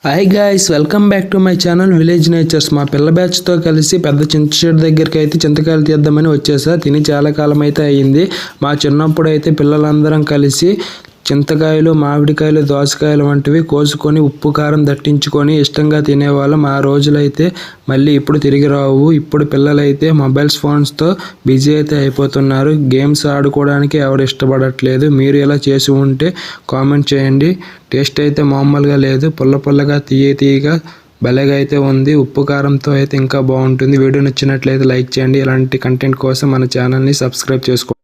Hi guys, welcome back to my channel village natures. మా పిల్ల బ్యాచ్తో కలిసి పెద్ద చింత చెట్టు దగ్గరికి అయితే చింతకాయలు తీద్దామని వచ్చేసా. తిని చాలా కాలం అయితే అయ్యింది. మా చిన్నప్పుడు అయితే పిల్లలందరం కలిసి చింతకాయలు, మామిడికాయలు, దోసకాయలు వంటివి కోసుకొని ఉప్పు కారం దట్టించుకొని ఇష్టంగా తినేవాళ్ళం. ఆ రోజులైతే మళ్ళీ ఇప్పుడు తిరిగి రావు. ఇప్పుడు పిల్లలైతే మొబైల్స్ ఫోన్స్తో బిజీ అయితే అయిపోతున్నారు. గేమ్స్ ఆడుకోవడానికి ఎవరు ఇష్టపడట్లేదు. మీరు ఇలా చేసి ఉంటే కామెంట్ చేయండి. టేస్ట్ అయితే మామూలుగా లేదు, పుల్ల పుల్లగా తీయగా భలేగా అయితే ఉంది. ఉప్పు కారంతో అయితే ఇంకా బాగుంటుంది. వీడియో నచ్చినట్లయితే లైక్ చేయండి. ఇలాంటి కంటెంట్ కోసం మన ఛానల్ని సబ్స్క్రైబ్ చేసుకోండి.